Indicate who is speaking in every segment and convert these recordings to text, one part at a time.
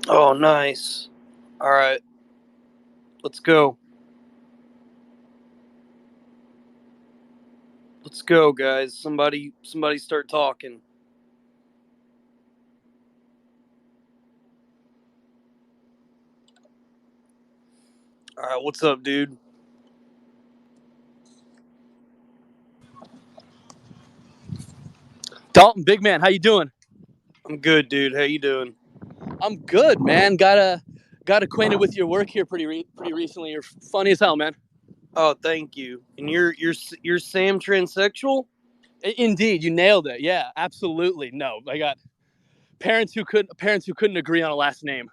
Speaker 1: Oh, nice. All right, let's go. Let's go, guys. Somebody start talking. All right, what's up, dude?
Speaker 2: Dalton, big man, how you doing?
Speaker 1: I'm good, dude. How you doing?
Speaker 2: I'm good, man. Got acquainted with your work here pretty recently. You're funny as hell, man.
Speaker 1: Oh, thank you. And you're Sam transsexual?
Speaker 2: Indeed, you nailed it. Yeah, absolutely. No, I got parents who couldn't agree on a last name.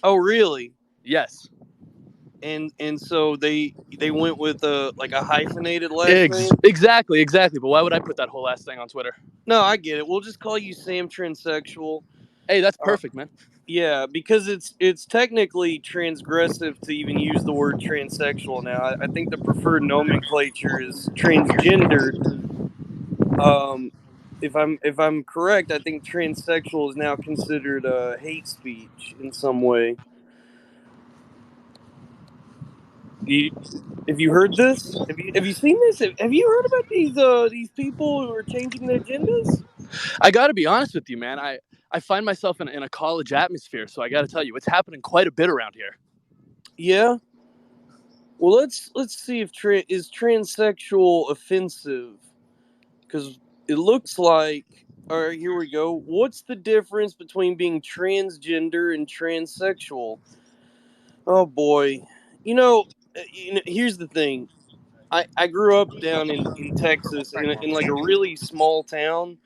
Speaker 1: Oh, really?
Speaker 2: Yes,
Speaker 1: And so they went with a hyphenated last name?
Speaker 2: exactly. But why would I put that whole last thing on Twitter?
Speaker 1: No, I get it. We'll just call you Sam transsexual.
Speaker 2: Hey, that's
Speaker 1: Uh,
Speaker 2: perfect, man.
Speaker 1: yeah, because it's technically transgressive to even use the word transsexual now. I think the preferred nomenclature is transgendered. Um, if I'm correct, I think transsexual is now considered hate speech in some way. You, have you heard this? Have you seen this? Have you heard about these people who are changing their genders?
Speaker 2: I got to be honest with you, man. I find myself in a college atmosphere, so I got to tell you, it's happening quite a bit around here.
Speaker 1: Yeah. Well, let's see if is transsexual offensive, because it looks like. All right, here we go. What's the difference between being transgender and transsexual? Oh boy, here's the thing. I grew up down in Texas in like a really small town,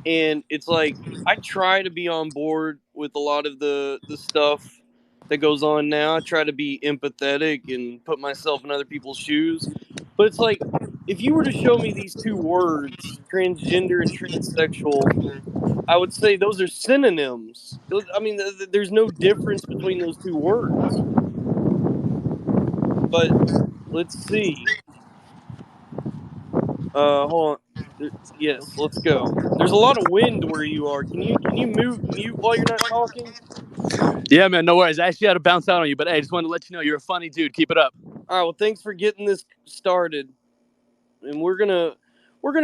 Speaker 1: and it's like I try to be on board with a lot of the stuff that goes on now. I try to be empathetic and put myself in other people's shoes. But it's like if you were to show me these two words, transgender and transsexual, I would say those are synonyms. I mean, there's no difference between those two words. But let's see. Hold on. Yes, let's go. There's a lot of wind where you are. Can you mute while you're not talking?
Speaker 2: Yeah, man, no worries. I actually had to bounce out on you, but hey, I just wanted to let you know you're a funny dude. Keep it up.
Speaker 1: All right. Well, thanks for getting this started, and we're gonna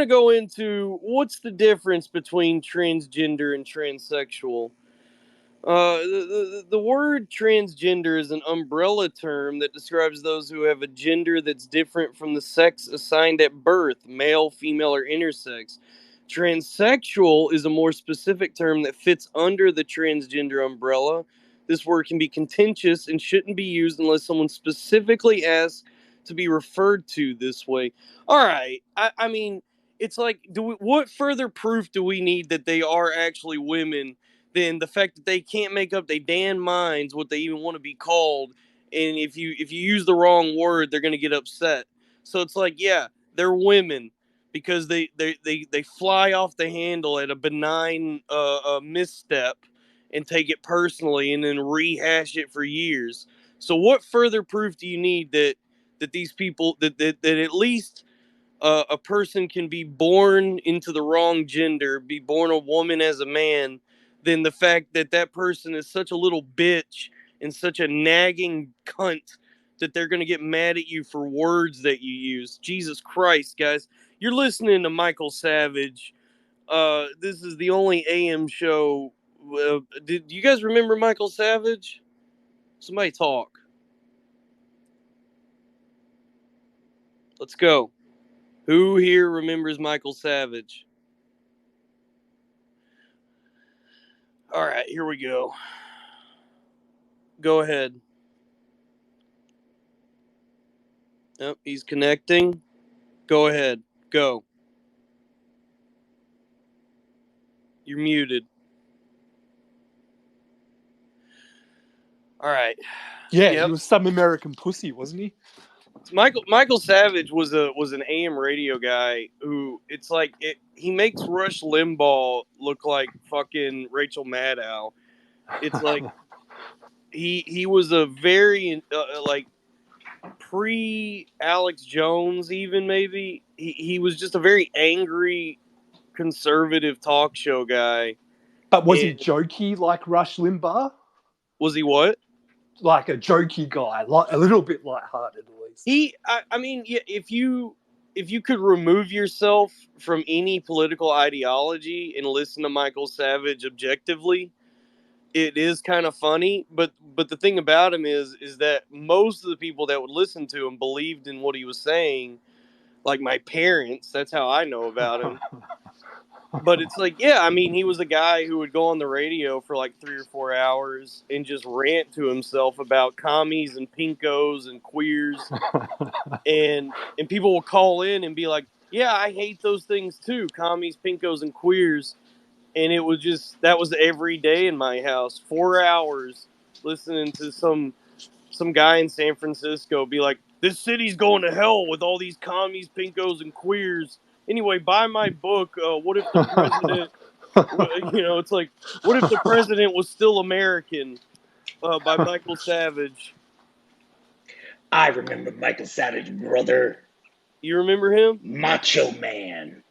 Speaker 1: go into what's the difference between transgender and transsexual. The word transgender is an umbrella term that describes those who have a gender that's different from the sex assigned at birth, male, female, or intersex. Transsexual is a more specific term that fits under the transgender umbrella. This word can be contentious and shouldn't be used unless someone specifically asks to be referred to this way. All right. I mean, it's like, what further proof do we need that they are actually women than the fact that they can't make up their damn minds what they even want to be called, and if you use the wrong word, they're gonna get upset. So it's like, yeah, they're women because they fly off the handle at a benign misstep and take it personally and then rehash it for years. So what further proof do you need that these people that at least a person can be born into the wrong gender, be born a woman as a man, than the fact that that person is such a little bitch and such a nagging cunt that they're going to get mad at you for words that you use. Jesus Christ, guys. You're listening to Michael Savage. This is the only AM show. Did you guys remember Michael Savage? Somebody talk. Let's go. Who here remembers Michael Savage? All right, here we go. Go ahead. Yep, he's connecting. Go ahead. Go. You're muted. All right.
Speaker 3: Yeah, he
Speaker 1: Yep.
Speaker 3: was some American pussy, wasn't he?
Speaker 1: Michael Savage was an AM radio guy who it's like he makes Rush Limbaugh look like fucking Rachel Maddow. It's like he was a very like pre Alex Jones, even maybe he was just a very angry conservative talk show guy.
Speaker 3: But was he
Speaker 1: And
Speaker 3: jokey like Rush Limbaugh?
Speaker 1: Was he what?
Speaker 3: Like a jokey guy, like a little bit lighthearted at least.
Speaker 1: I mean, yeah, if you could remove yourself from any political ideology and listen to Michael Savage objectively, it is kind of funny. But the thing about him is that most of the people that would listen to him believed in what he was saying. Like my parents, that's how I know about him. But it's like, yeah, I mean, he was a guy who would go on the radio for like 3 or 4 hours and just rant to himself about commies and pinkos and queers, and people will call in and be like, yeah, I hate those things too, commies, pinkos, and queers. And it was just, that was every day in my house, 4 hours listening to some guy in San Francisco be like, this city's going to hell with all these commies, pinkos, and queers. Anyway, buy my book. What if the president, it's like, what if the president was still American? By Michael Savage.
Speaker 4: I remember Michael Savage, brother.
Speaker 1: You remember him?
Speaker 4: Macho Man.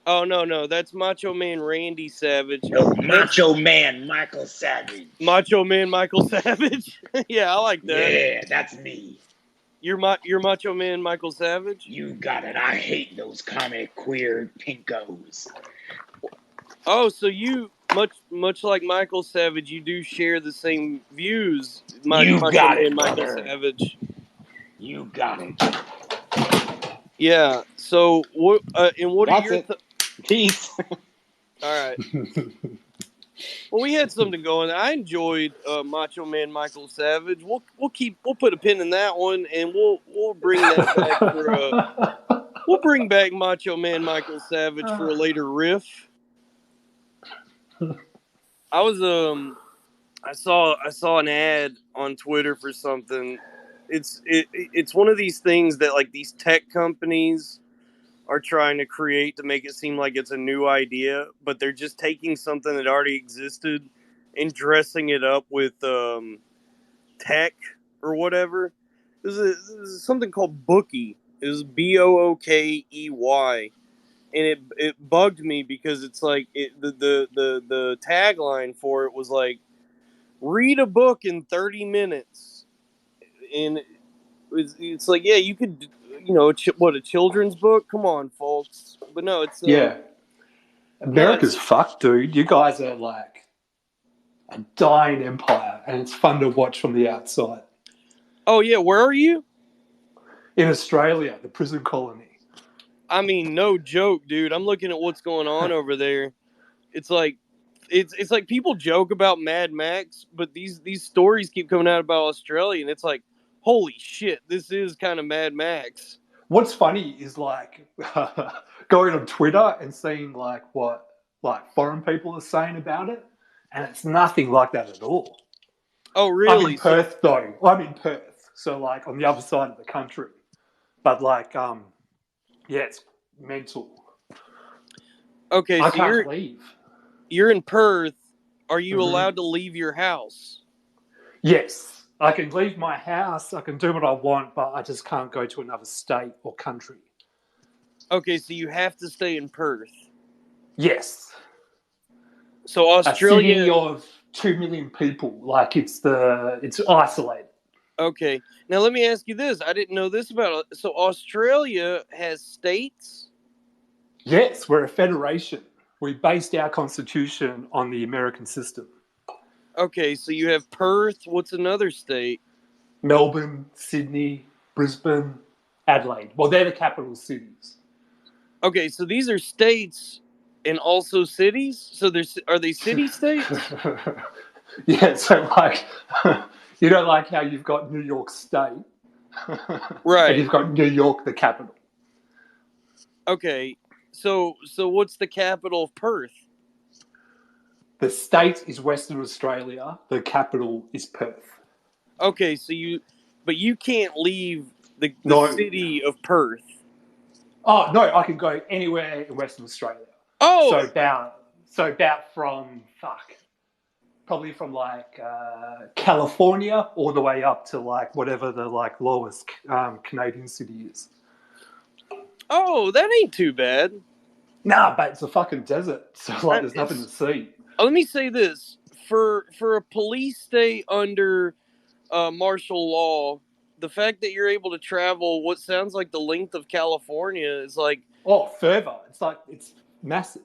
Speaker 1: Oh, no, that's Macho Man Randy Savage.
Speaker 4: No, Macho Man Michael Savage.
Speaker 1: Macho Man Michael Savage? Yeah, I like that.
Speaker 4: Yeah, that's me.
Speaker 1: You're Macho Man Michael Savage?
Speaker 4: You got it. I hate those comic queer pinkos.
Speaker 1: Oh, so you, much like Michael Savage, you do share the same views.
Speaker 4: You got it,
Speaker 1: Michael
Speaker 4: brother.
Speaker 1: Savage.
Speaker 4: You got it.
Speaker 1: Yeah. So what? And what
Speaker 5: That's
Speaker 1: are your?
Speaker 5: Peace.
Speaker 1: All right. Well, we had something going. I enjoyed Macho Man Michael Savage. We'll put a pin in that one, and we'll bring that back for we'll bring back Macho Man Michael Savage for a later riff. I was I saw an ad on Twitter for something. It's one of these things that like these tech companies are trying to create to make it seem like it's a new idea, but they're just taking something that already existed and dressing it up with tech or whatever. This is something called Bookie. It was Bookey, and it bugged me because it's like the tagline for it was like, read a book in 30 minutes, and it's like, yeah, you could. A children's book? Come on, folks. But no, it's...
Speaker 3: Yeah. America's fucked, dude. You guys are like a dying empire, and it's fun to watch from the outside.
Speaker 1: Oh, yeah. Where are you?
Speaker 3: In Australia, the prison colony.
Speaker 1: I mean, no joke, dude. I'm looking at what's going on over there. It's like... It's like people joke about Mad Max, but these stories keep coming out about Australia, and it's like, holy shit, this is kind of Mad Max.
Speaker 3: What's funny is like going on Twitter and seeing like what like foreign people are saying about it, and it's nothing like that at all.
Speaker 1: Oh, really?
Speaker 3: I'm in Perth, though. I'm in Perth, so like on the other side of the country. But like, yeah, it's mental.
Speaker 1: Okay,
Speaker 3: I
Speaker 1: so
Speaker 3: can't leave.
Speaker 1: You're in Perth. Are you allowed to leave your house?
Speaker 3: Yes. I can leave my house, I can do what I want, but I just can't go to another state or country.
Speaker 1: Okay, so you have to stay in Perth.
Speaker 3: Yes.
Speaker 1: So Australia...
Speaker 3: A city of 2 million people, like it's isolated.
Speaker 1: Okay. Now let me ask you this. I didn't know this about... So Australia has states?
Speaker 3: Yes, we're a federation. We based our constitution on the American system.
Speaker 1: Okay, so you have Perth. What's another state?
Speaker 3: Melbourne, Sydney, Brisbane, Adelaide. Well, they're the capital cities.
Speaker 1: Okay, so these are states and also cities? So are they city-states?
Speaker 3: Yeah, so like, you know, like how you've got New York State.
Speaker 1: Right.
Speaker 3: And you've got New York, the capital.
Speaker 1: Okay, so what's the capital of Perth?
Speaker 3: The state is Western Australia. The capital is Perth.
Speaker 1: Okay, so you can't leave the city of Perth.
Speaker 3: Oh no, I can go anywhere in Western Australia.
Speaker 1: Oh,
Speaker 3: so about from probably from like California all the way up to like whatever the like lowest Canadian city is.
Speaker 1: Oh, that ain't too bad.
Speaker 3: Nah, but it's a fucking desert, so like there's nothing to see.
Speaker 1: Let me say this. for a police state under martial law, the fact that you're able to travel what sounds like the length of California is like,
Speaker 3: Oh, further. It's massive.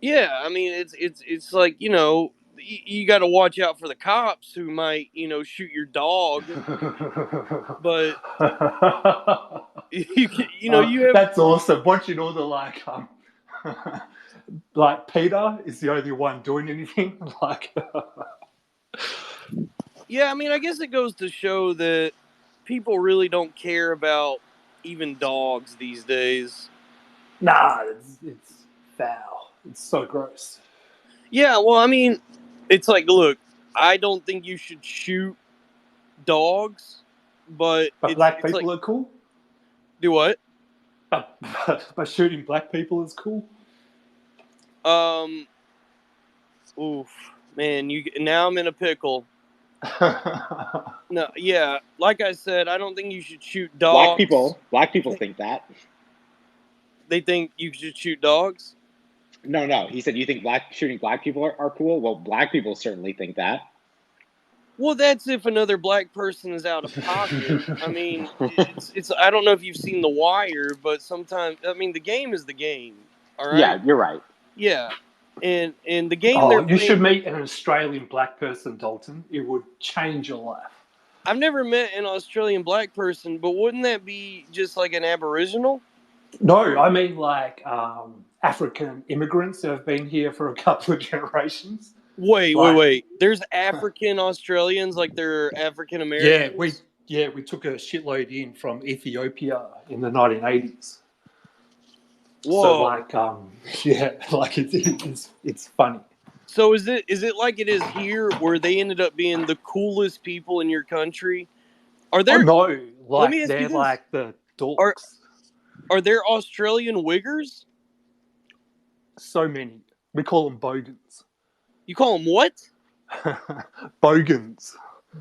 Speaker 1: yeah, I mean it's like, you got to watch out for the cops who might, shoot your dog, but you have.
Speaker 3: That's awesome. Watching all the like Peter is the only one doing anything. Like,
Speaker 1: Yeah, I mean, I guess it goes to show that people really don't care about even dogs these days.
Speaker 3: nah, it's foul. It's so gross.
Speaker 1: Yeah, well, I mean, it's like, look, I don't think you should shoot dogs, but
Speaker 3: But
Speaker 1: it's
Speaker 3: black
Speaker 1: like,
Speaker 3: people are cool.
Speaker 1: do what?
Speaker 3: But shooting black people is cool.
Speaker 1: Oof, man, now I'm in a pickle. No, yeah, like I said, I don't think you should shoot dogs.
Speaker 4: Black people think that.
Speaker 1: They think you should shoot dogs?
Speaker 4: No. He said you think shooting black people are cool. Well, black people certainly think that.
Speaker 1: Well, that's if another black person is out of pocket. I mean, it's. I don't know if you've seen The Wire, but sometimes, I mean, the game is the game. All right.
Speaker 4: Yeah, you're right.
Speaker 1: Yeah, and the game
Speaker 3: Oh,
Speaker 1: they're
Speaker 3: you
Speaker 1: playing,
Speaker 3: should meet an Australian black person, Dalton. It would change your life.
Speaker 1: I've never met an Australian black person, but wouldn't that be just like an Aboriginal?
Speaker 3: No, I mean like African immigrants that have been here for a couple of generations.
Speaker 1: Wait. There's African Australians, like they're African Americans.
Speaker 3: We took a shitload in from Ethiopia in the 1980s.
Speaker 1: Whoa.
Speaker 3: So like it's funny.
Speaker 1: So is it like it is here, where they ended up being the coolest people in your country? Are there?
Speaker 3: No,
Speaker 1: Let
Speaker 3: like
Speaker 1: me ask you
Speaker 3: they're
Speaker 1: this.
Speaker 3: like the dorks.
Speaker 1: Are there Australian wiggers?
Speaker 3: So many. We call them bogans.
Speaker 1: You call them what?
Speaker 3: Bogans.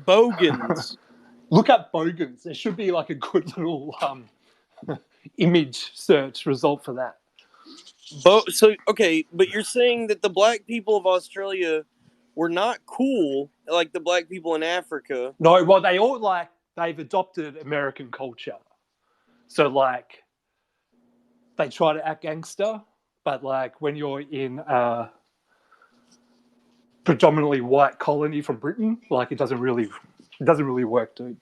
Speaker 1: Bogans.
Speaker 3: Look up bogans. There should be like a good little image search result for that.
Speaker 1: So okay, but you're saying that the black people of Australia were not cool like the black people in Africa.
Speaker 3: No, well, they've adopted American culture. So like they try to act gangster, but like when you're in a predominantly white colony from Britain, like it doesn't really work, dude.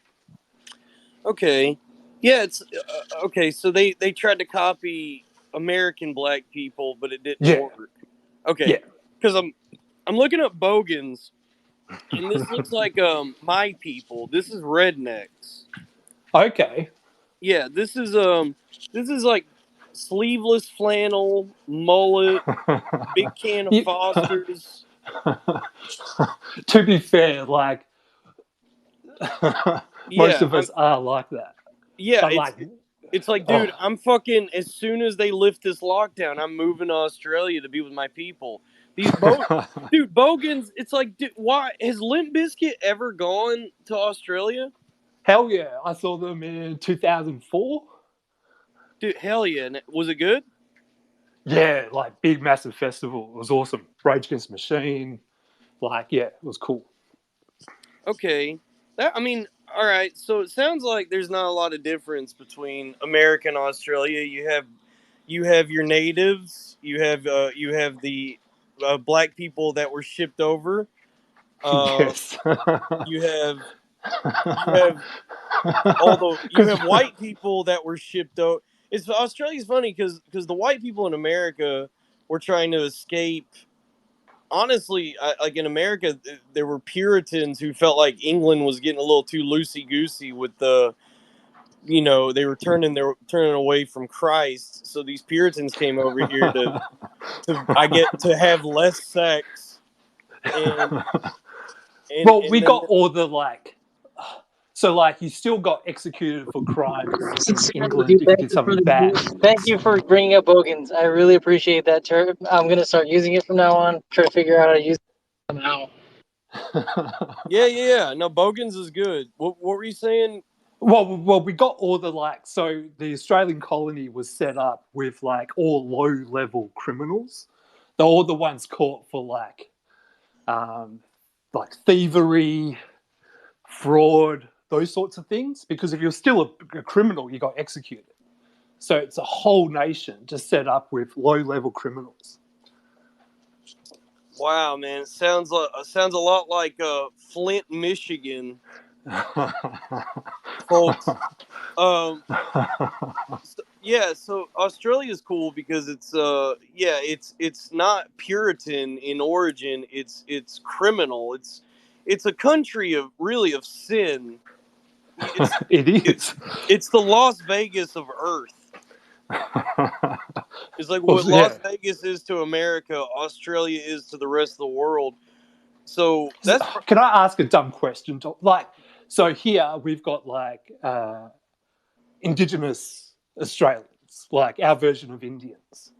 Speaker 1: Okay, yeah, it's okay. So they tried to copy American black people, but it didn't work. Okay, because I'm looking up bogans, and this looks like my people. This is rednecks.
Speaker 3: Okay.
Speaker 1: Yeah, this is like sleeveless flannel, mullet, big can of Foster's.
Speaker 3: To be fair, like most of us are like that.
Speaker 1: Yeah,
Speaker 3: but
Speaker 1: it's like, dude, I'm fucking, as soon as they lift this lockdown, I'm moving to Australia to be with my people. These dude, bogans, it's like, dude, why has Limp Bizkit ever gone to Australia?
Speaker 3: Hell yeah, I saw them in 2004.
Speaker 1: Dude, hell yeah. Was it good?
Speaker 3: Yeah, like big massive festival. It was awesome. Rage Against the Machine. Like, yeah, it was cool.
Speaker 1: Okay. All right. So it sounds like there's not a lot of difference between America and Australia. You have your natives. You have the black people that were shipped over.
Speaker 3: Yes.
Speaker 1: You have white people that were shipped over. Australia's funny because the white people in America were trying to escape. Honestly, like in America, there were Puritans who felt like England was getting a little too loosey-goosey with they were turning away from Christ. So these Puritans came over here to have less sex.
Speaker 3: We got all the like. So, like, you still got executed for crimes in England if you did something bad.
Speaker 5: Thank you for bringing up bogans. I really appreciate that term. I'm going to start using it from now on. Try to figure out how to use it somehow.
Speaker 1: Yeah. No, bogans is good. What were you saying?
Speaker 3: Well, we got all the like. So the Australian colony was set up with like all low-level criminals. They're all the ones caught for like like thievery, fraud, those sorts of things. Because if you're still a criminal, you got executed. So it's a whole nation just set up with low-level criminals.
Speaker 1: Wow, man, it sounds a lot like Flint, Michigan, folks. So Australia's cool because it's not Puritan in origin. It's criminal. It's a country of sin.
Speaker 3: It is.
Speaker 1: It's the Las Vegas of Earth. It's like what Las Vegas is to America, Australia is to the rest of the world. So that's.
Speaker 3: Can I ask a dumb question? Like, so here we've got like Indigenous Australians, like our version of Indians.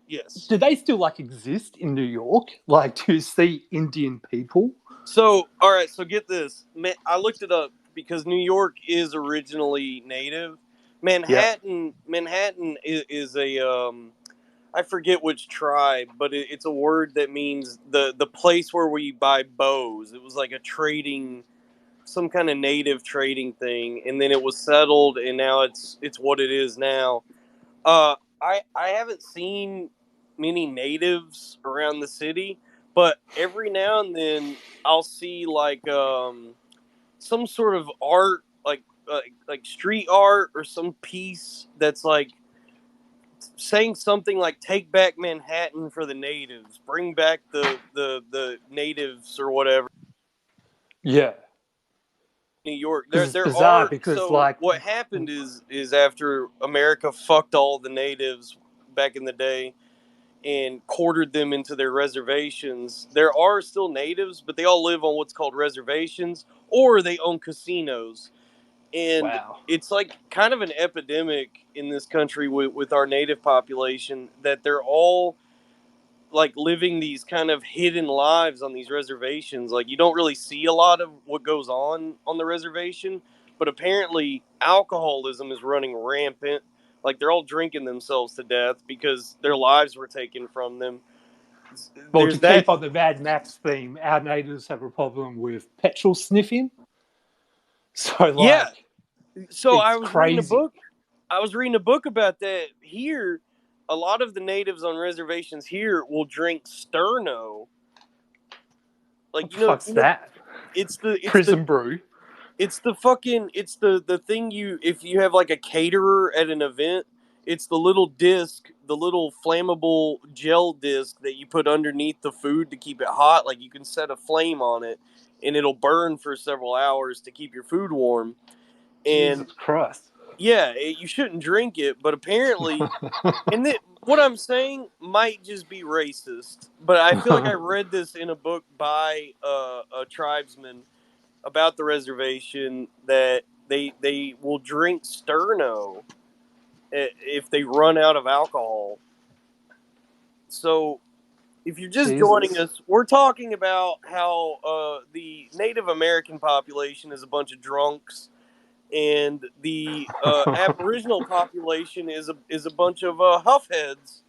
Speaker 1: Yes.
Speaker 3: Do they still like exist in New York? Like, do you see Indian people?
Speaker 1: So, all right. So get this. I looked it up because New York is originally native. Manhattan is a I forget which tribe, but it's a word that means the place where we buy bows. It was like a trading, some kind of native trading thing, and then it was settled, and now it's what it is now. I haven't seen many natives around the city, but every now and then I'll see like some sort of art, like street art or some piece that's like saying something like "Take back Manhattan for the natives, bring back the natives" or whatever.
Speaker 3: Yeah.
Speaker 1: New York.
Speaker 3: It's
Speaker 1: There
Speaker 3: bizarre
Speaker 1: are
Speaker 3: because
Speaker 1: so
Speaker 3: like
Speaker 1: what happened is after America fucked all the natives back in the day and quartered them into their reservations, there are still natives, but they all live on what's called reservations, or they own casinos. And
Speaker 3: wow.
Speaker 1: it's like kind of an epidemic in this country with our native population that they're all like living these kind of hidden lives on these reservations. Like you don't really see a lot of what goes on the reservation, but apparently alcoholism is running rampant. Like they're all drinking themselves to death because their lives were taken from them.
Speaker 3: Well,
Speaker 1: There's
Speaker 3: to
Speaker 1: that.
Speaker 3: keep on the Mad Max theme, our natives have a problem with petrol sniffing. So like,
Speaker 1: Yeah. So
Speaker 3: it's crazy.
Speaker 1: I was reading a book about that here. A lot of the natives on reservations here will drink Sterno. Like
Speaker 3: What the fuck's that?
Speaker 1: it's
Speaker 3: Prison brew.
Speaker 1: it's the thing if you have like a caterer at an event, it's the little disc, the little flammable gel disc that you put underneath the food to keep it hot. Like you can set a flame on it and it'll burn for several hours to keep your food warm. And
Speaker 3: Jesus Christ.
Speaker 1: yeah, you shouldn't drink it, but apparently, what I'm saying might just be racist, but I feel like I read this in a book by a tribesman about the reservation that they will drink Sterno if they run out of alcohol. So, if you're just joining us, we're talking about how the Native American population is a bunch of drunks, and the Aboriginal population is a bunch of huffheads.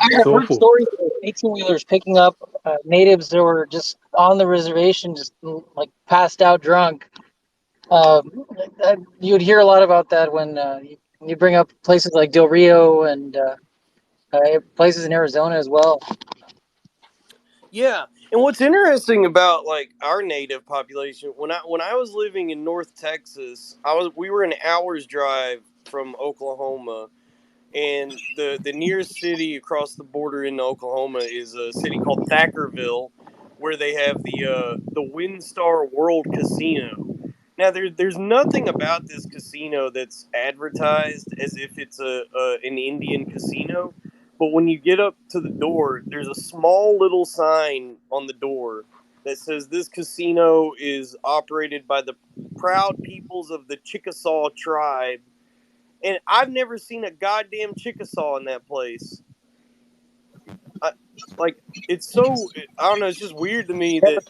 Speaker 5: I've heard stories of 18-wheelers picking up natives that were just on the reservation, just like passed out drunk. You would hear a lot about that when you bring up places like Del Rio and places in Arizona as well.
Speaker 1: Yeah, and what's interesting about like our native population, when I was living in North Texas, we were an hour's drive from Oklahoma, and the nearest city across the border in Oklahoma is a city called Thackerville, where they have the WinStar World Casino. Now there's nothing about this casino that's advertised as if it's an Indian casino, but when you get up to the door, there's a small little sign on the door that says this casino is operated by the proud peoples of the Chickasaw tribe. And I've never seen a goddamn Chickasaw in that place. It's so, I don't know, it's just weird to me that.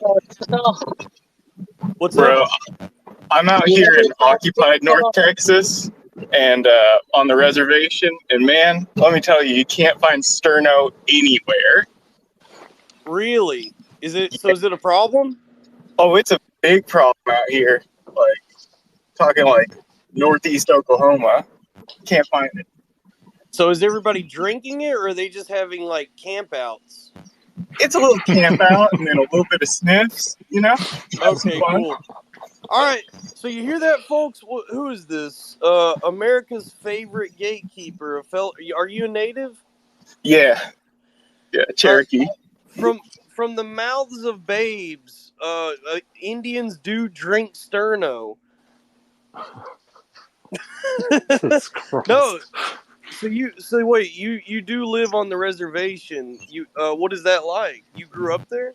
Speaker 1: What's
Speaker 6: Bro,
Speaker 1: that?
Speaker 6: I'm out here in occupied North Texas and on the reservation, and man, let me tell you, you can't find Sterno anywhere.
Speaker 1: Really? Is it? So is it a problem?
Speaker 6: Oh, it's a big problem out here. Like, talking like northeast Oklahoma. Can't find it.
Speaker 1: So is everybody drinking it, or are they just having like campouts?
Speaker 6: It's a little camp out and then a little bit of sniffs, you know? Have some
Speaker 1: Okay,
Speaker 6: fun.
Speaker 1: cool. All right. So you hear that, folks? Who is this? America's favorite gatekeeper. Are you a native?
Speaker 6: Yeah. Yeah, Cherokee.
Speaker 1: From the mouths of babes, Indians do drink sterno.
Speaker 3: Jesus Christ.
Speaker 1: No. So wait, you do live on the reservation. What is that like? You grew up there?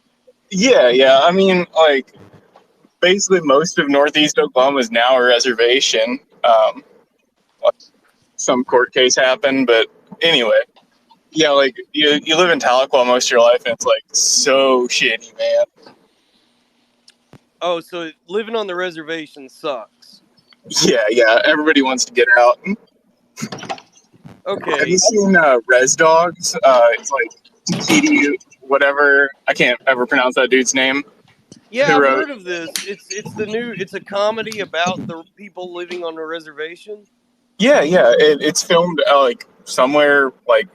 Speaker 6: Yeah. I mean, like, basically most of northeast Oklahoma is now a reservation. Some court case happened, but anyway. Yeah, like, you live in Tahlequah most of your life, and it's, like, so shitty, man.
Speaker 1: Oh, so living on the reservation sucks.
Speaker 6: Yeah, everybody wants to get out.
Speaker 1: Okay.
Speaker 6: Have you seen Res Dogs? It's like Takiti, whatever. I can't ever pronounce that dude's name.
Speaker 1: Yeah,
Speaker 6: Who
Speaker 1: I've
Speaker 6: wrote?
Speaker 1: heard of this. It's a comedy about the people living on a reservation.
Speaker 6: Yeah. It's filmed like somewhere like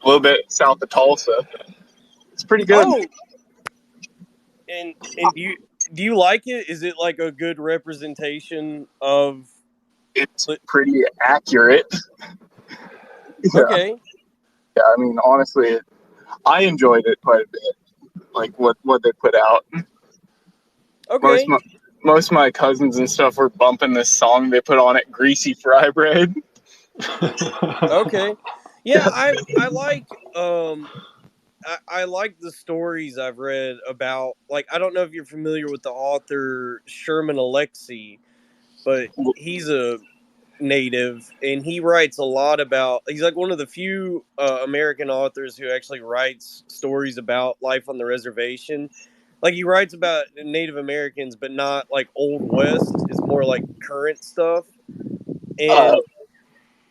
Speaker 6: a little bit south of Tulsa. It's pretty good.
Speaker 1: Oh, and do you like it? Is it like a good representation of?
Speaker 6: It's pretty accurate. Yeah.
Speaker 1: Okay.
Speaker 6: Yeah, I mean, honestly, I enjoyed it quite a bit. Like what they put out.
Speaker 1: Okay.
Speaker 6: Most of my cousins and stuff were bumping this song they put on it, "Greasy Fry Bread."
Speaker 1: Okay. Yeah, I like I like the stories I've read about, like, I don't know if you're familiar with the author Sherman Alexie, but he's a native and he writes a lot about, he's like one of the few American authors who actually writes stories about life on the reservation. Like, he writes about Native Americans, but not like Old West. It's more like current stuff. And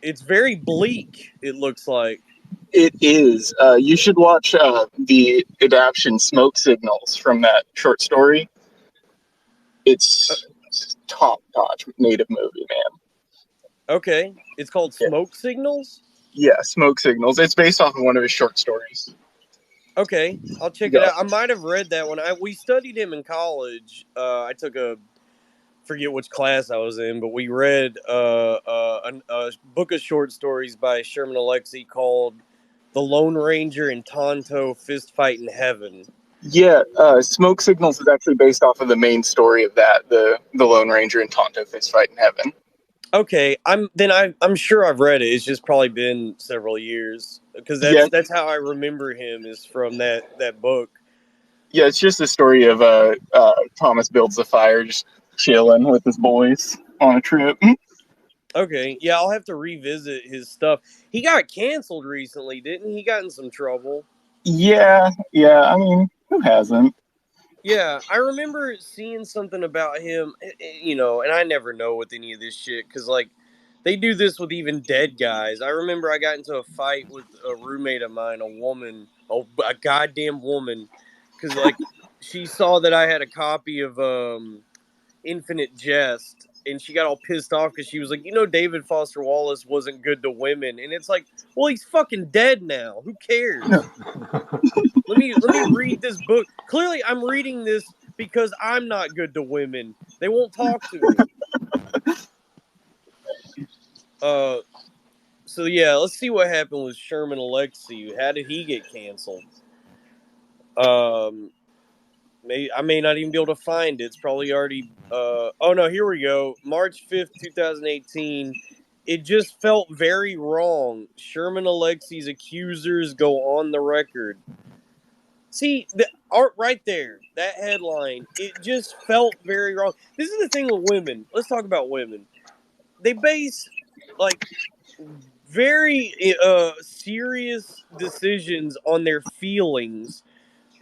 Speaker 1: it's very bleak, it looks like.
Speaker 6: It is. You should watch the adaptation "Smoke Signals" from that short story. It's top-notch native movie, man.
Speaker 1: Okay. It's called
Speaker 6: Yeah.
Speaker 1: Smoke Signals?
Speaker 6: Yeah, "Smoke Signals." It's based off of one of his short stories.
Speaker 1: Okay, I'll check it out. I might have read that one. We studied him in college. I took forget which class I was in, but we read a book of short stories by Sherman Alexie called "The Lone Ranger and Tonto Fist Fight in Heaven."
Speaker 6: Yeah, "Smoke Signals" is actually based off of the main story of that, the Lone Ranger and Tonto Fist Fight in Heaven.
Speaker 1: Okay, I'm sure I've read it. It's just probably been several years because that's how I remember him, is from that book.
Speaker 6: Yeah, it's just the story of Thomas builds a fire, just chilling with his boys on a trip.
Speaker 1: Okay, yeah, I'll have to revisit his stuff. He got canceled recently, didn't he? He got in some trouble.
Speaker 6: Yeah. I mean, who hasn't?
Speaker 1: Yeah, I remember seeing something about him, and I never know with any of this shit because, like, they do this with even dead guys. I remember I got into a fight with a roommate of mine, a goddamn woman, because, like, she saw that I had a copy of Infinite Jest, and she got all pissed off because she was like, David Foster Wallace wasn't good to women, and it's like, well, he's fucking dead now. Who cares? Let me read this book. Clearly, I'm reading this because I'm not good to women. They won't talk to me. So yeah, let's see what happened with Sherman Alexie. How did he get canceled? I may not even be able to find it. It's probably already. Oh no, here we go. March 5th, 2018. It just felt very wrong. Sherman Alexie's accusers go on the record. See, the art right there, that headline, it just felt very wrong. This is the thing with women. Let's talk about women. They base, like, very serious decisions on their feelings.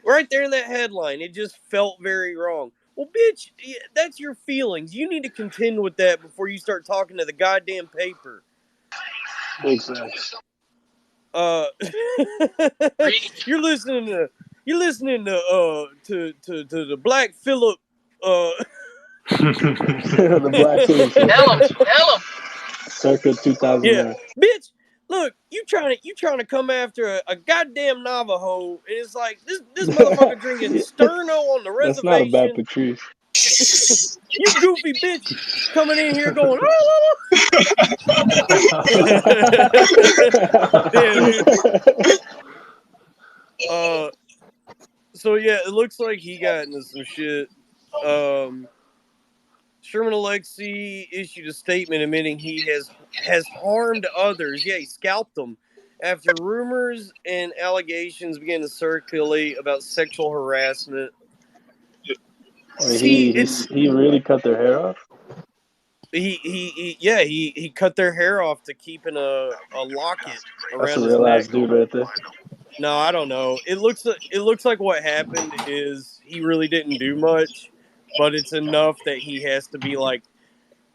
Speaker 1: Right there in that headline, it just felt very wrong. Well, bitch, that's your feelings. You need to contend with that before you start talking to the goddamn paper.
Speaker 2: Exactly.
Speaker 1: You're listening to you're listening to the Black Phillip
Speaker 7: The Black Phillip Show.
Speaker 5: Tell him.
Speaker 7: Circa 2009.
Speaker 1: Yeah, bitch. Look, you trying to come after a goddamn Navajo, and it's like this motherfucker drinking Sterno on the
Speaker 7: That's not a bad
Speaker 1: reservation.
Speaker 7: Patrice.
Speaker 1: You goofy bitch coming in here going, damn, dude. So yeah, it looks like he got into some shit. Sherman Alexie issued a statement admitting he has harmed others. Yeah, he scalped them after rumors and allegations began to circulate about sexual harassment. See,
Speaker 7: he really cut their hair off.
Speaker 1: He cut their hair off to keep in a locket around
Speaker 7: That's a
Speaker 1: his
Speaker 7: real
Speaker 1: neck.
Speaker 7: ass dude right there.
Speaker 1: No, I don't know. It looks like what happened is he really didn't do much, but it's enough that he has to be like,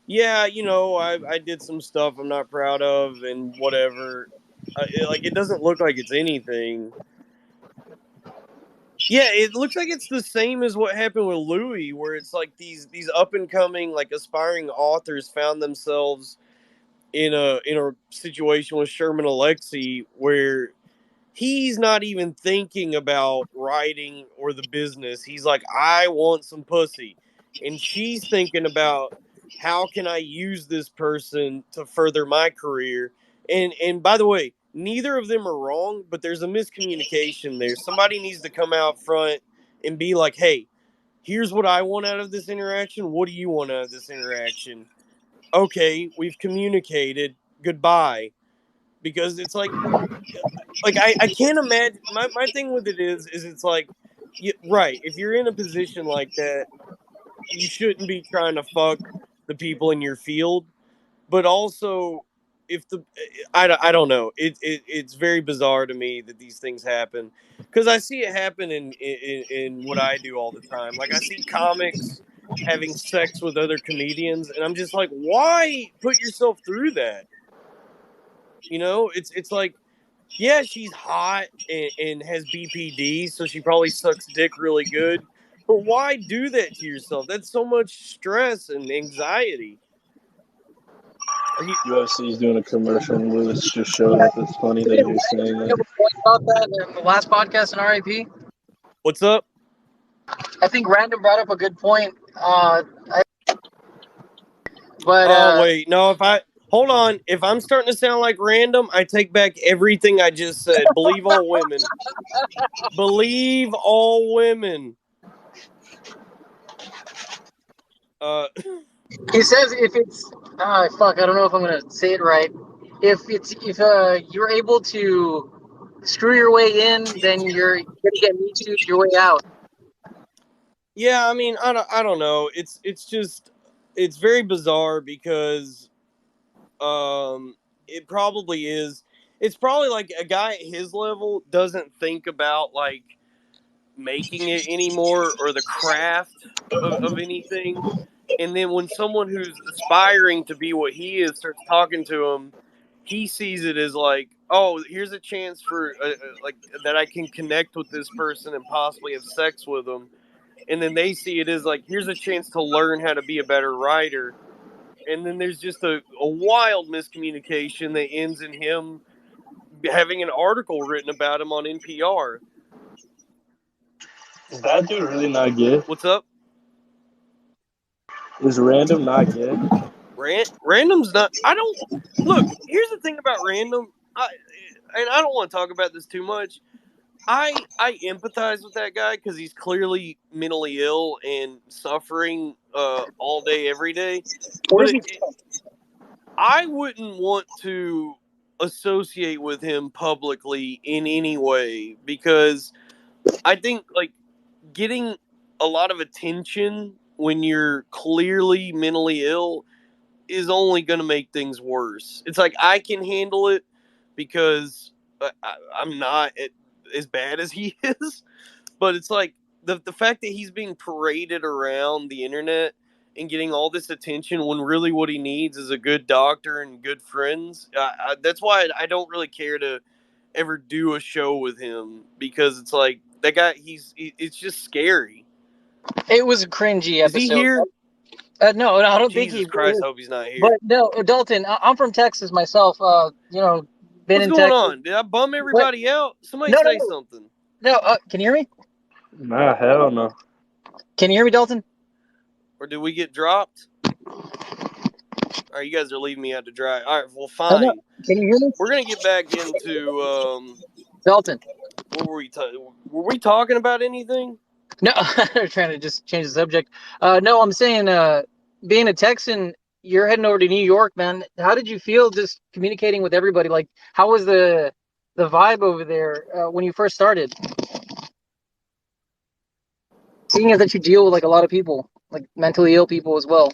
Speaker 1: yeah, I did some stuff I'm not proud of and whatever. It doesn't look like it's anything. Yeah, it looks like it's the same as what happened with Louis, where it's like these up and coming like aspiring authors found themselves in a situation with Sherman Alexie where he's not even thinking about writing or the business. He's like, I want some pussy. And she's thinking about how can I use this person to further my career. And by the way, neither of them are wrong, but there's a miscommunication there. Somebody needs to come out front and be like, hey, here's what I want out of this interaction. What do you want out of this interaction? Okay, we've communicated. Goodbye. Because it's like I can't imagine. My thing with it is it's like, right, if you're in a position like that, you shouldn't be trying to fuck the people in your field. But also, if I don't know, it's very bizarre to me that these things happen, because I see it happen in what I do all the time. Like I see comics having sex with other comedians, and I'm just like, why put yourself through that? It's like, yeah, she's hot and has BPD, so she probably sucks dick really good. But why do that to yourself? That's so much stress and anxiety.
Speaker 7: UFC is doing a commercial, and Lewis just showed up. It's funny that you're saying
Speaker 5: You have
Speaker 7: that.
Speaker 5: a point about that in the last podcast in RIP?
Speaker 1: What's up?
Speaker 5: I think Random brought up a good point.
Speaker 1: Wait, no. Hold on, if I'm starting to sound like Random, I take back everything I just said. Believe all women. Believe all women.
Speaker 5: He says if it's I don't know if I'm gonna say it right. If you're able to screw your way in, then you're gonna get me too your way out.
Speaker 1: Yeah, I mean, I don't know. It's just it's very bizarre because it probably is. It's probably like a guy at his level doesn't think about like making it anymore or the craft of anything. And then when someone who's aspiring to be what he is starts talking to him, he sees it as like, oh, here's a chance for like that I can connect with this person and possibly have sex with them. And then they see it as like, here's a chance to learn how to be a better writer. And then there's just a wild miscommunication that ends in him having an article written about him on NPR.
Speaker 7: Is that dude really not gay?
Speaker 1: What's up?
Speaker 7: Is Random not gay?
Speaker 1: Random's not. I don't look. Here's the thing about Random. And I don't want to talk about this too much. I empathize with that guy because he's clearly mentally ill and suffering all day, every day. But I wouldn't want to associate with him publicly in any way because I think like getting a lot of attention when you're clearly mentally ill is only going to make things worse. It's like I can handle it because I'm not as bad as he is, but it's like the fact that he's being paraded around the internet and getting all this attention when really what he needs is a good doctor and good friends. That's why I don't really care to ever do a show with him because it's like That guy, it's just scary.
Speaker 5: It was a cringy
Speaker 1: Is he
Speaker 5: episode.
Speaker 1: here?
Speaker 5: No, I don't think
Speaker 1: Jesus
Speaker 5: he.
Speaker 1: Christ, I hope he's not here.
Speaker 5: But no, Dalton, I'm from Texas myself. Been
Speaker 1: What's
Speaker 5: in
Speaker 1: going
Speaker 5: Texas.
Speaker 1: on? Did I bum everybody out? Somebody
Speaker 5: No,
Speaker 1: say something.
Speaker 5: No, can you hear me?
Speaker 7: Nah, hell no.
Speaker 5: Can you hear me, Dalton?
Speaker 1: Or did we get dropped? All right, you guys are leaving me out to dry. All right, well,
Speaker 5: Oh, no.
Speaker 1: fine.
Speaker 5: Can you hear me,
Speaker 1: We're gonna get back into
Speaker 5: Dalton?
Speaker 1: what were we? Were we talking about anything?
Speaker 5: No, I'm trying to just change the subject. No, I'm saying, being a Texan, you're heading over to New York, man. How did you feel just communicating with everybody? Like, how was the vibe over there when you first started? Seeing as that you deal with like a lot of people, like mentally ill people as well.